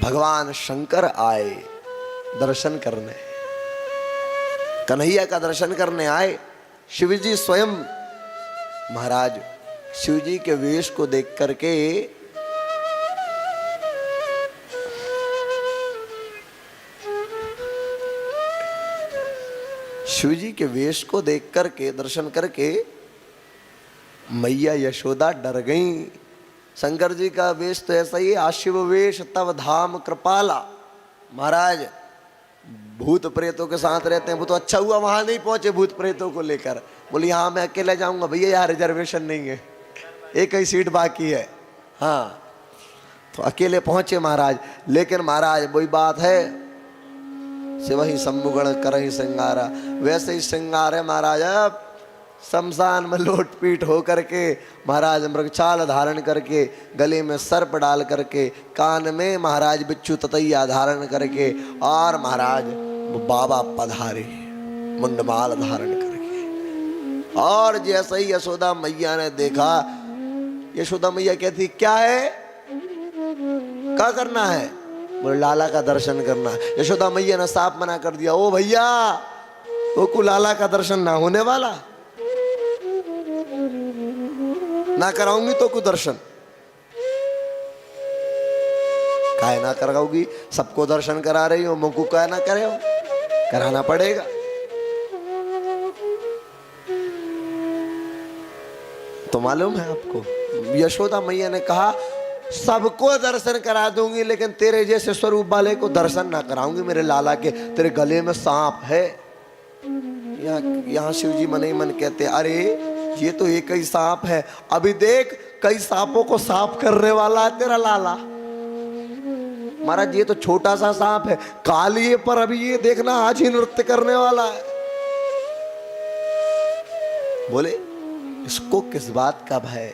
भगवान शंकर आए दर्शन करने, कन्हैया का दर्शन करने आए। शिवजी स्वयं महाराज शिवजी के वेश को देख करके शिवजी के वेश को देख करके दर्शन करके मैया यशोदा डर गई। शंकर जी का वेश तो ऐसा ही, आशिव वेश तब धाम कृपाला। महाराज भूत प्रेतों के साथ रहते हैं, वो तो अच्छा हुआ वहां नहीं पहुंचे भूत प्रेतों को लेकर। बोली हाँ मैं अकेले जाऊंगा। भैया यहाँ रिजर्वेशन नहीं है, एक ही सीट बाकी है। हाँ तो अकेले पहुंचे महाराज। लेकिन महाराज वही बात है, शिव ही सम्मुगण कर ही श्रृंगारा, वैसे ही श्रृंगार है महाराज। अब शमशान में लोट पीट हो करके महाराज मृगछाल धारण करके, गले में सर्प डाल करके, कान में महाराज बिच्छू ततैया धारण करके, और महाराज बाबा पधारे मुंडमाल धारण करके। और जैसे ही यशोदा मैया ने देखा, यशोदा मैया कहती क्या है, क्या करना है? बोले लाला का दर्शन करना। यशोदा मैया ने साफ मना कर दिया, ओ भैया वो को लाला का दर्शन ना होने वाला, ना कराऊंगी तो को दर्शन। काहे ना कराऊंगी, सबको दर्शन करा रही हो, मुझको काहे ना करे हो, कराना पड़ेगा। तो मालूम है आपको, यशोदा मैया ने कहा सबको दर्शन करा दूंगी, लेकिन तेरे जैसे स्वरूप वाले को दर्शन ना कराऊंगी। मेरे लाला के तेरे गले में सांप है। यहाँ शिव जी मन ही मन कहते, अरे ये तो एक ही सांप है, अभी देख कई सांपों को साफ करने वाला है तेरा लाला। महाराज ये तो छोटा सा सांप है, कालिए पर अभी ये देखना आज ही नृत्य करने वाला है। बोले इसको किस बात का भय।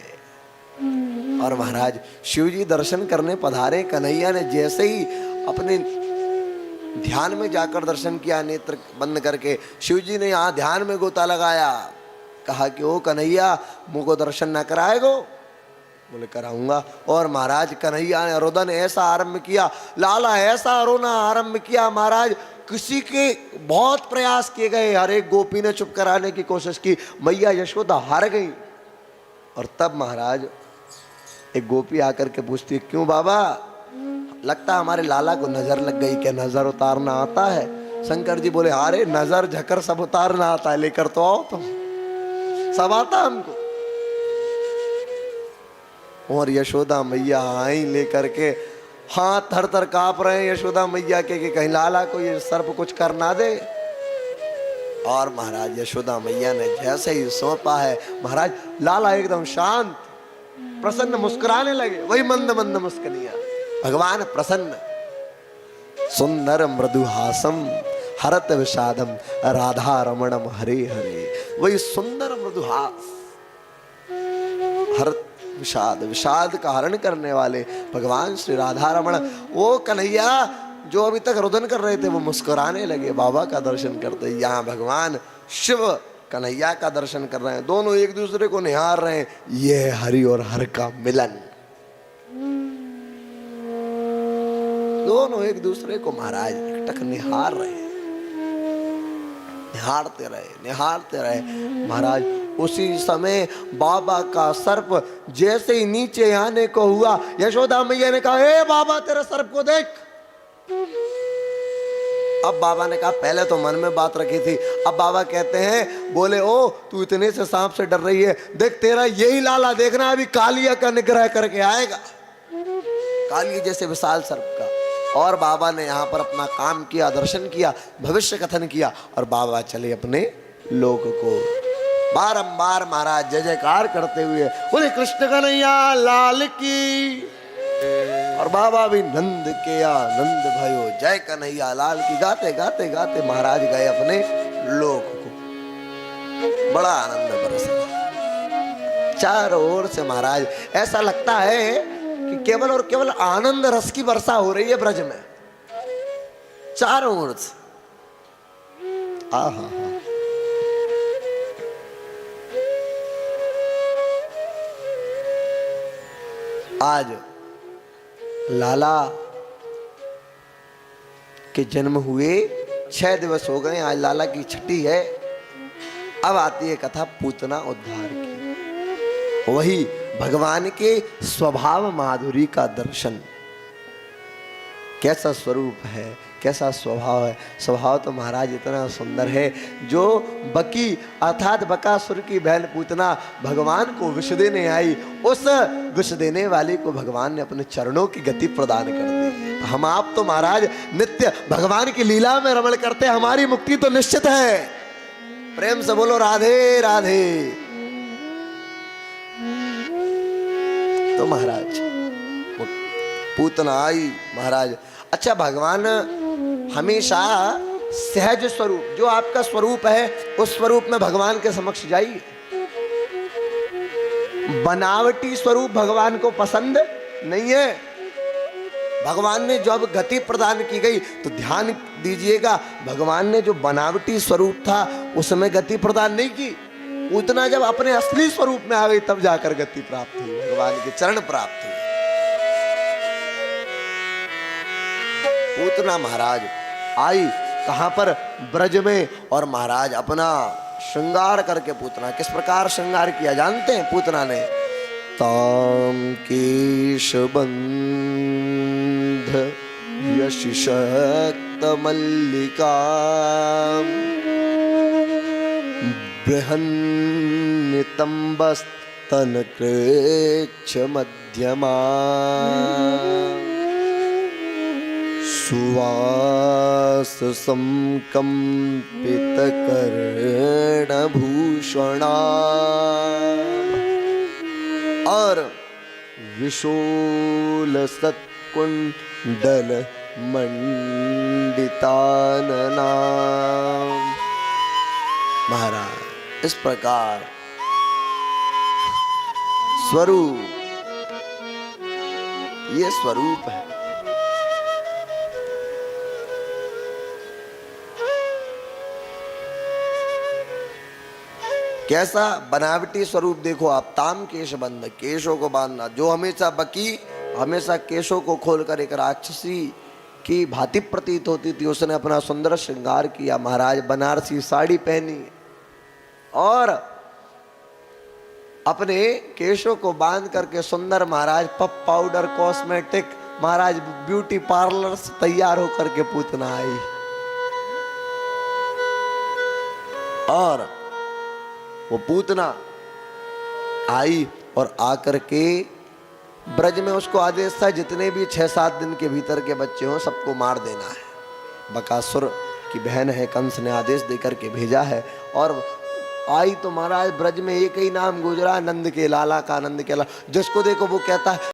और महाराज शिवजी दर्शन करने पधारे। कन्हैया ने जैसे ही अपने ध्यान में जाकर दर्शन किया, नेत्र बंद करके, शिवजी ने यहाँ ध्यान में गोता लगाया। कहा कि ओ कन्हैया मुझको दर्शन न कराएगो? बोले कराऊंगा। और महाराज कन्हैया ने रोदन ऐसा आरंभ किया, लाला ऐसा रोना आरंभ किया महाराज, किसी के बहुत प्रयास किए गए, हर एक गोपी ने चुप कराने की कोशिश की, मैया यशोदा हार गई। और तब महाराज एक गोपी आकर के पूछती, क्यों बाबा, लगता हमारे लाला को नजर लग गई, क्या नजर उतारना आता है? शंकर जी बोले अरे नजर झकर सब उतारना आता है, लेकर तो आओ तुम, सब आता हमको। और यशोदा मैया आई लेकर के, हाथ थर थर कांप रहे हैं यशोदा मैया के कि कहीं लाला को ये सर्प कुछ कर ना दे। और महाराज यशोदा मैया ने जैसे ही सौंपा है, महाराज लाला एकदम शांत प्रसन्न मुस्कुराने लगे, वही मंद मंद मुस्कुराया। भगवान प्रसन्न, सुंदर मृदुहासम हरत विषादम राधा रमणम हरे हरे। वही सुंदर मृदुहास, हरत विषाद, विषाद का हरण करने वाले भगवान श्री राधा रमण। वो कन्हैया जो अभी तक रुदन कर रहे थे वो मुस्कुराने लगे बाबा का दर्शन करते। यहाँ भगवान शिव कन्हैया का दर्शन कर रहे हैं, दोनों एक दूसरे को निहार रहे हैं। ये हरि और हर का मिलन, दोनों एक दूसरे को महाराज एकटक निहार रहे हैं, निहारते रहे निहारते रहे। महाराज उसी समय बाबा का सर्प जैसे ही नीचे आने को हुआ, यशोदा मैया ने कहा, ए बाबा तेरे सर्प को देख। अब बाबा ने कहा, पहले तो मन में बात रखी थी, अब बाबा कहते हैं, बोले ओ तू इतने से सांप से डर रही है, देख तेरा यही लाला देखना अभी कालिया का निग्रह करके आएगा, कालिया जैसे विशाल सर्प का। और बाबा ने यहाँ पर अपना काम किया, दर्शन किया, भविष्य कथन किया, और बाबा चले अपने लोक को। बारंबार महाराज जय जयकार करते हुए बोले कृष्ण कन्हैया लाल की। और बाबा भी नंद के आनंद भयो, जय कन्हैया लाल की गाते गाते गाते महाराज गए अपने लोक को। बड़ा आनंद बरसा चारों ओर से महाराज, ऐसा लगता है कि केवल और केवल आनंद रस की वर्षा हो रही है ब्रज में, चारों ओर से। आहा आज लाला कि जन्म हुए 6 दिवस हो गए, आज लाला की छठी है। अब आती है कथा पूतना उद्धार की। वही भगवान के स्वभाव माधुरी का दर्शन, कैसा स्वरूप है, कैसा स्वभाव है। स्वभाव तो महाराज इतना सुंदर है, जो बकी अर्थात बकासुर की बहन पूतना भगवान को विष देने आई, उस विष देने वाली को भगवान ने अपने चरणों की गति प्रदान कर दी। हम आप तो महाराज नित्य भगवान की लीला में रमण करते, हमारी मुक्ति तो निश्चित है। प्रेम से बोलो राधे राधे। तो महाराज पूतना आई महाराज। अच्छा, भगवान हमेशा सहज स्वरूप, जो आपका स्वरूप है उस स्वरूप में भगवान के समक्ष जाइए। बनावटी स्वरूप भगवान को पसंद नहीं है। भगवान ने जब गति प्रदान की गई तो ध्यान दीजिएगा, भगवान ने जो बनावटी स्वरूप था उसमें गति प्रदान नहीं की। उतना जब अपने असली स्वरूप में आ गई तब जाकर गति प्राप्त हुई, भगवान के चरण प्राप्त हुई। पूतना महाराज आई कहां पर? ब्रज में। और महाराज अपना श्रृंगार करके, पूतना किस प्रकार श्रृंगार किया जानते हैं पूतना ने? ताम केशबंध यशिशक्त मल्लिका बृहन्नितंबस्तन कृच्छ मध्यमा सुवास संकंपित कर्णभूषणा और विशोल सत्कुंडल मंडितानना। महाराज इस प्रकार स्वरूप, ये स्वरूप है। कैसा बनावटी स्वरूप देखो आप। ताम केश बंध, केशों को बांधना, जो हमेशा बकी हमेशा केशों को खोलकर एक राक्षसी की भांति प्रतीत होती थी, उसने अपना सुंदर श्रृंगार किया। महाराज बनारसी साड़ी पहनी और अपने केशों को बांध करके सुंदर महाराज पफ पाउडर कॉस्मेटिक महाराज ब्यूटी पार्लर से तैयार होकर के पूतना आई। और वो पूतना आई और आकर के ब्रज में उसको आदेश था जितने भी 6-7 दिन के भीतर के बच्चे हों सबको मार देना है। बकासुर की बहन है, कंस ने आदेश देकर के भेजा है। और आई तो महाराज ब्रज में एक ही नाम गुजरा, नंद के लाला का, नंद के लाला। जिसको देखो वो कहता है